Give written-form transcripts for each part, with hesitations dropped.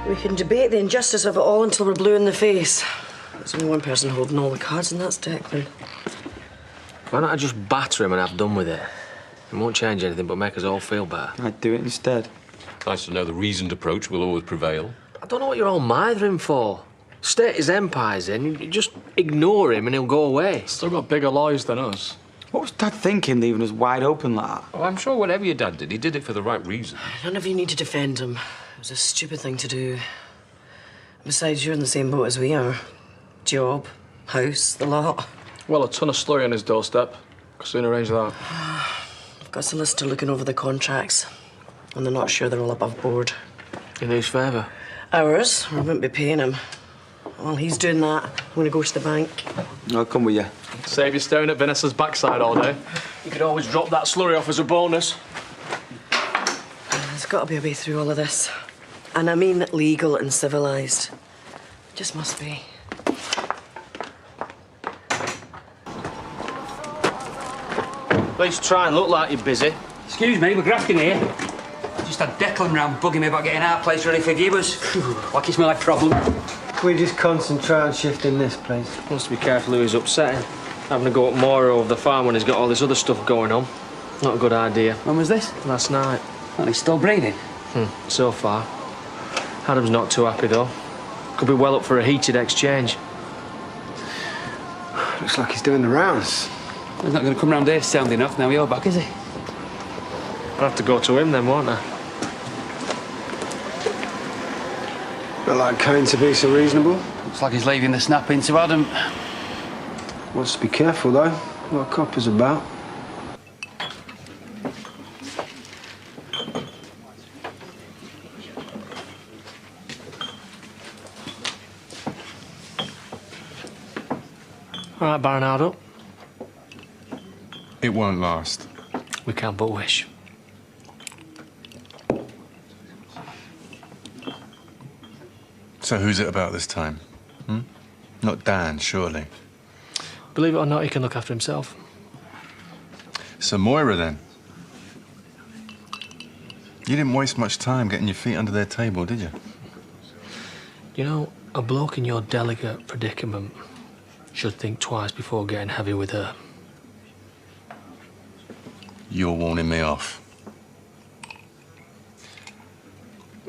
We can debate the injustice of it all until we're blue in the face. There's only one person holding all the cards, and that's Declan. Why don't I just batter him and have done with it? It won't change anything but make us all feel better. I'd do it instead. Nice to know the reasoned approach will always prevail. I don't know what you're all mithering for. State his empire's in, you just ignore him and he'll go away. Still got bigger lawyers than us. What was Dad thinking, leaving us wide open like that? Oh, I'm sure whatever your dad did, he did it for the right reason. None of you need to defend him. It was a stupid thing to do. Besides, you're in the same boat as we are. Job, house, the lot. Well, a ton of slurry on his doorstep. Could soon arrange that. I've got a solicitor looking over the contracts, and they're not sure they're all above board. In whose favour? Ours, or we wouldn't be paying him. While he's doing that, I'm going to go to the bank. I'll come with you. Save you staring at Vanessa's backside all day. You could always drop that slurry off as a bonus. There's got to be a way through all of this. And I mean legal and civilised. Just must be. Please try and look like you're busy. Excuse me, we're grafting here. Just had Declan round bugging me about getting our place ready for viewers. Like it's my problem. Can we just concentrate on shifting this, please? Wants to be careful who he's upsetting. Having to go up Moira over the farm when he's got all this other stuff going on. Not a good idea. When was this? Last night. Well, he's still breathing. So far. Adam's not too happy, though. Could be well up for a heated exchange. Looks like he's doing the rounds. He's not going to come round here sound enough now you're back, is he? I'll have to go to him then, won't I? Not like Cain to be so reasonable. Looks like he's leaving the snap into Adam. Wants to be careful, though. What a copper's about. All right, Baronado. It won't last. We can't but wish. So who's it about this time? Not Dan, surely. Believe it or not, he can look after himself. So Moira, then? You didn't waste much time getting your feet under their table, did you? You know, a bloke in your delicate predicament should think twice before getting heavy with her. You're warning me off.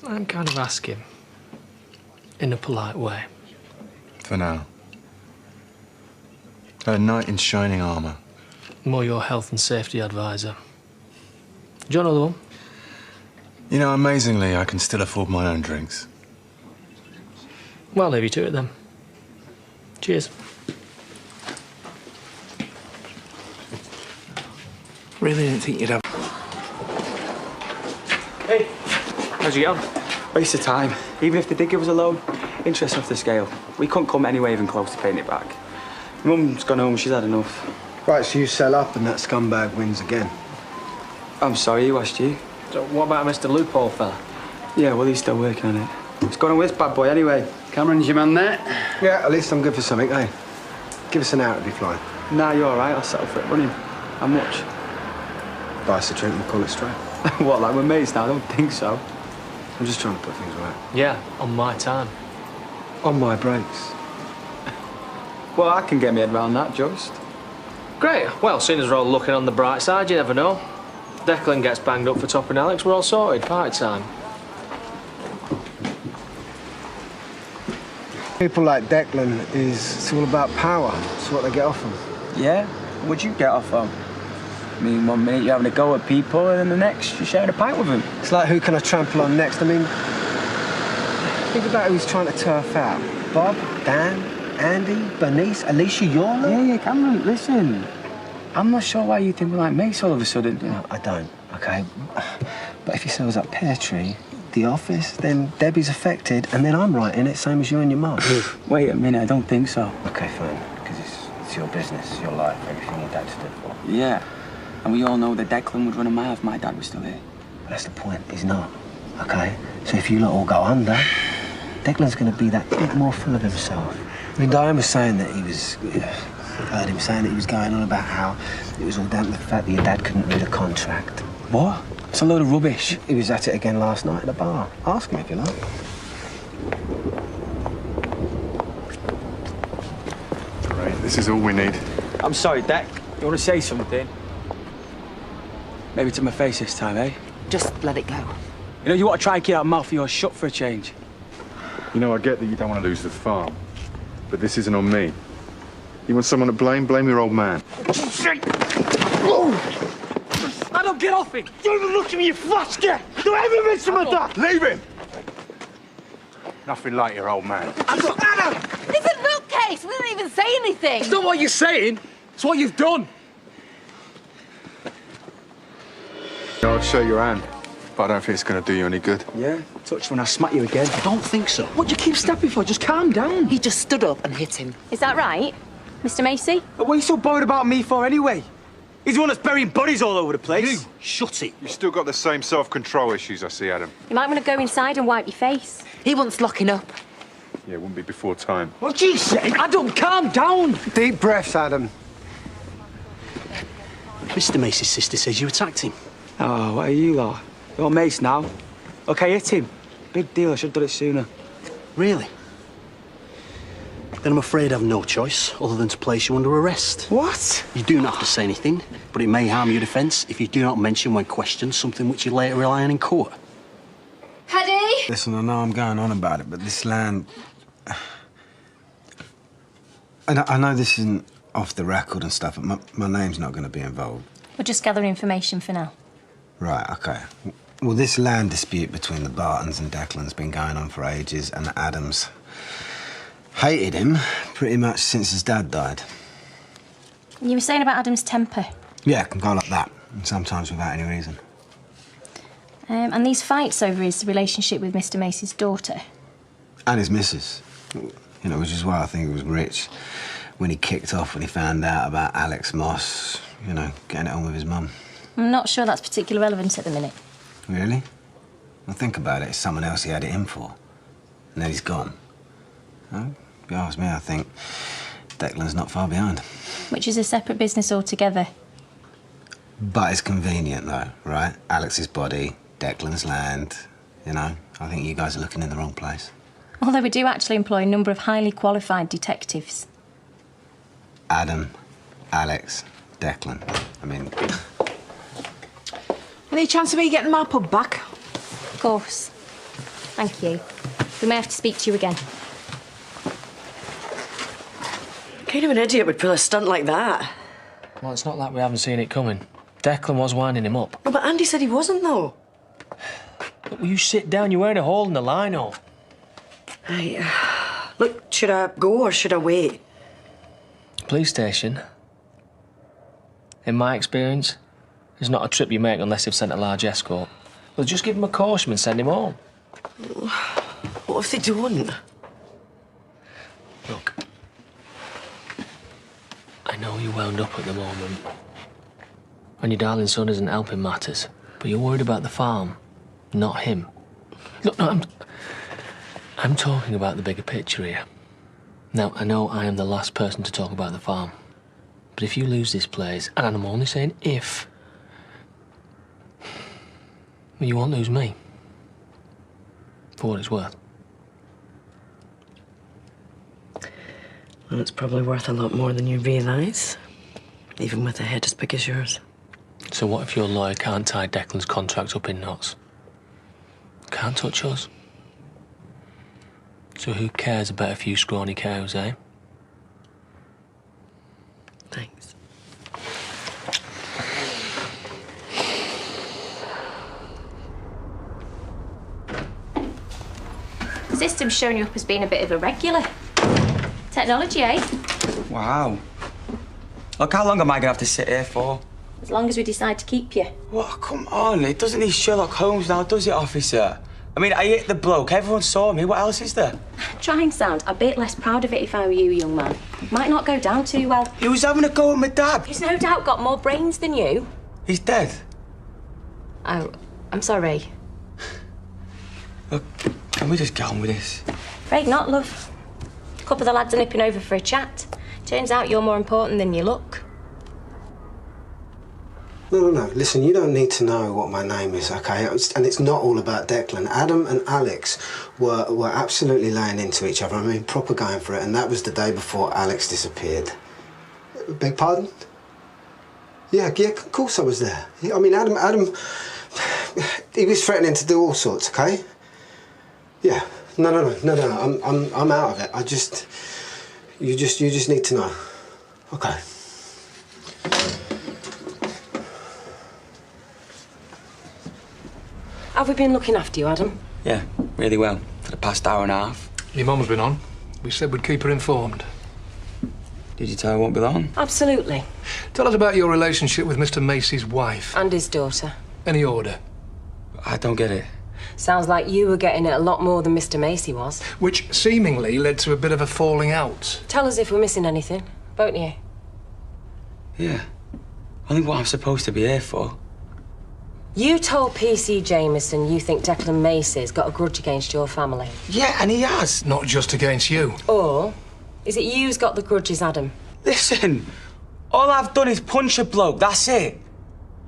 I'm kind of asking. In a polite way. For now. A knight in shining armour. More your health and safety advisor. Do you know the one? You know, amazingly, I can still afford my own drinks. Well, I'll leave you to it then. Cheers. Really didn't think you'd have... Hey, how'd you get on? Waste of time. Even if they did give us a loan, interest off the scale. We couldn't come anywhere even close to paying it back. Mum's gone home, she's had enough. Right, so you sell up and that scumbag wins again. I'm sorry, who asked you? So what about Mr. Loophole fella? Yeah, well, he's still working on it. What's going on with this bad boy, anyway? Cameron's your man there. Yeah, at least I'm good for something, eh? Give us an hour to be flying. Nah, you're all right. I'll settle for it running. How much? Buy us a drink and we'll call it straight. What, like we're mates now? I don't think so. I'm just trying to put things right. Yeah, on my time. On my breaks. Well, I can get my head around that, just. Great. Well, seeing as we're all looking on the bright side, you never know. Declan gets banged up for topping Alex, we're all sorted. Party time. People like Declan it's all about power. It's what they get off them. Yeah? What'd you get off on? I mean, one minute you're having a go at people, and then the next you're sharing a pint with them. It's like, who can I trample on next? I mean, think about who he's trying to turf out. Bob, Dan, Andy, Bernice, Alicia, you're Yeah, Cameron, listen. I'm not sure why you think we're like mates all of a sudden. No, I don't, OK? But if he sells up Pear Tree, the office, then Debbie's affected, and then I'm right in it, same as you and your mum. Wait a minute, I don't think so. OK, fine, because it's your business, your life, everything your dad stood for. Yeah, and we all know that Declan would run a mile if my dad was still here. But that's the point, he's not, OK? So if you lot all go under, Declan's going to be that bit more full of himself. I mean, Diane was saying that he was... I heard him saying that he was going on about how it was all down to the fact that your dad couldn't read a contract. What? It's a load of rubbish. He was at it again last night at the bar. Ask him if you like. Great, this is all we need. I'm sorry, Deck. You want to say something? Maybe to my face this time, eh? Just let it go. You know, you want to try and keep that mouth of yours shut for a change. You know, I get that you don't want to lose the farm, but this isn't on me. You want someone to blame? Blame your old man. I don't get off it! Don't even look at me, you flasker! Don't ever mention my dad! Leave him! Nothing like your old man. Adam! It's a nutcase! We didn't even say anything! It's not what you're saying, it's what you've done. I'll show your hand, but I don't think it's going to do you any good. Yeah? Touch when I smack you again. I don't think so. What do you keep stepping for? Just calm down. He just stood up and hit him. Is that right, Mr. Macy? What are you so bothered about me for anyway? He's the one that's burying bodies all over the place. You, shut it. You've still got the same self-control issues I see, Adam. You might want to go inside and wipe your face. He wants locking up. Yeah, it wouldn't be before time. What'd you say? Adam, calm down. Deep breaths, Adam. Mr. Macy's sister says you attacked him. Oh, what are you lot? You're mates now. Okay, hit him. Big deal, I should have done it sooner. Really? Then I'm afraid I've no choice other than to place you under arrest. What? You do not have to say anything, but it may harm your defence if you do not mention when questioned something which you later rely on in court. Paddy! Listen, I know I'm going on about it, but this land... I know this isn't off the record and stuff, but my name's not going to be involved. We're just gathering information for now. Right, OK. Well, this land dispute between the Bartons and Declan's been going on for ages, and Adams hated him pretty much since his dad died. You were saying about Adam's temper. Yeah, it can go like that, and sometimes without any reason. And these fights over his relationship with Mr. Macy's daughter. And his missus. You know, which is why I think it was Rich when he kicked off when he found out about Alex Moss, you know, getting it on with his mum. I'm not sure that's particularly relevant at the minute. Really? Well, think about it. It's someone else he had it in for. And then he's gone. Well, if you ask me, I think Declan's not far behind. Which is a separate business altogether. But it's convenient, though, right? Alex's body, Declan's land. You know, I think you guys are looking in the wrong place. Although we do actually employ a number of highly qualified detectives. Adam, Alex, Declan. I mean... Any chance of me getting my pub back? Of course. Thank you. We may have to speak to you again. Kind of an idiot would pull a stunt like that. Well, it's not like we haven't seen it coming. Declan was winding him up. Oh, but Andy said he wasn't, though. Look, will you sit down? You're wearing a hole in the lino. Right. Look, should I go or should I wait? Police station, in my experience, is not a trip you make unless they've sent a large escort. Well, just give him a caution and send him home. What if they don't? Look, I know you're wound up at the moment, and your darling son isn't helping matters, but you're worried about the farm, not him. Look, no, I'm talking about the bigger picture here. Now, I know I am the last person to talk about the farm, but if you lose this place, and I'm only saying if, well, you won't lose me, for what it's worth. Well, it's probably worth a lot more than you realise, even with a head as big as yours. So what if your lawyer can't tie Declan's contract up in knots? Can't touch us? So who cares about a few scrawny cows, eh? Thanks. The system's showing you up as being a bit of a regular. Technology, eh? Wow. Look, how long am I going to have to sit here for? As long as we decide to keep you. What? Come on, it doesn't need Sherlock Holmes now, does it, officer? I mean, I hit the bloke, everyone saw me, what else is there? Try and sound a bit less proud of it if I were you, young man. Might not go down too well. He was having a go at my dad. He's no doubt got more brains than you. He's dead. Oh, I'm sorry. Look, can we just get on with this? Afraid not, love. A couple of the lads are nipping over for a chat. Turns out you're more important than you look. No. Listen, you don't need to know what my name is, okay? And it's not all about Declan. Adam and Alex were absolutely laying into each other. I mean, proper going for it. And that was the day before Alex disappeared. Beg pardon? Yeah, of course I was there. I mean, Adam, he was threatening to do all sorts, okay? Yeah. No. I'm out of it. You just need to know. Okay. Have we been looking after you, Adam? Yeah, really well, for the past hour and a half. Your mum's been on. We said we'd keep her informed. Did you tell her I won't be long? Absolutely. Tell us about your relationship with Mr. Macy's wife. And his daughter. Any order? I don't get it. Sounds like you were getting it a lot more than Mr. Macy was. Which seemingly led to a bit of a falling out. Tell us if we're missing anything, won't you? Yeah. Only what I'm supposed to be here for. You told PC Jameson you think Declan Macy's got a grudge against your family. Yeah, and he has. Not just against you. Or is it you's got the grudges, Adam? Listen, all I've done is punch a bloke, that's it.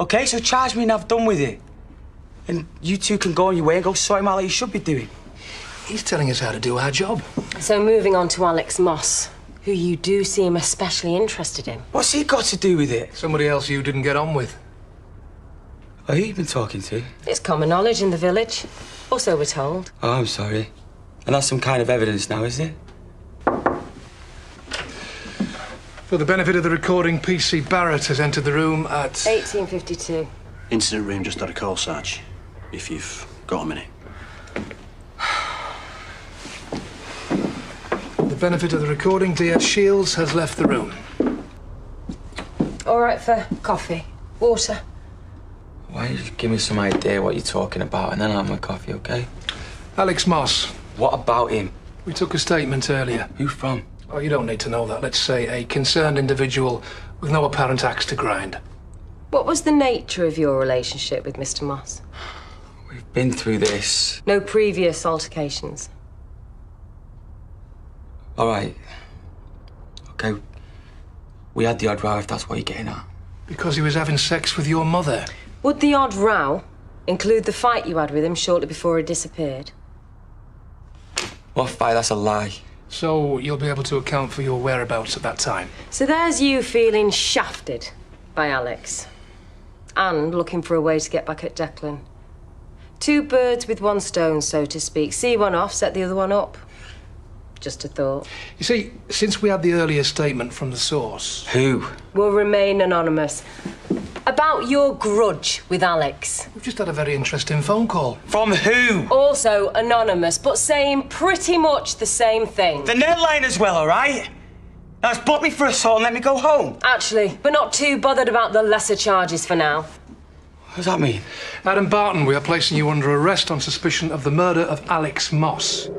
OK, so charge me and I've done with it. And you two can go on your way and go sort him out like you should be doing. He's telling us how to do our job. So moving on to Alex Moss, who you do seem especially interested in. What's he got to do with it? Somebody else you didn't get on with. Who you been talking to? It's common knowledge in the village. Or so we're told. Oh, I'm sorry. And that's some kind of evidence now, is it? For the benefit of the recording, PC Barrett has entered the room at... 1852. Incident room just had a call, Sarge. If you've got a minute. For the benefit of the recording, dear Shields has left the room. All right for coffee, water. Why don't you give me some idea what you're talking about and then I'll have my coffee, OK? Alex Moss. What about him? We took a statement earlier. Who from? Oh, you don't need to know that. Let's say a concerned individual with no apparent axe to grind. What was the nature of your relationship with Mr. Moss? We've been through this. No previous altercations? All right. OK. We had the odd row, if that's what you're getting at. Because he was having sex with your mother. Would the odd row include the fight you had with him shortly before he disappeared? What fight? That's a lie. So you'll be able to account for your whereabouts at that time? So there's you feeling shafted by Alex. And looking for a way to get back at Declan. Two birds with one stone, so to speak. See one off, set the other one up. Just a thought. You see, since we had the earlier statement from the source... Who? Will remain anonymous. About your grudge with Alex. We've just had a very interesting phone call. From who? Also anonymous, but saying pretty much the same thing. The net line as well, all right? Now just book me for assault and let me go home. Actually, we're not too bothered about the lesser charges for now. What does that mean? Adam Barton, we are placing you under arrest on suspicion of the murder of Alex Moss.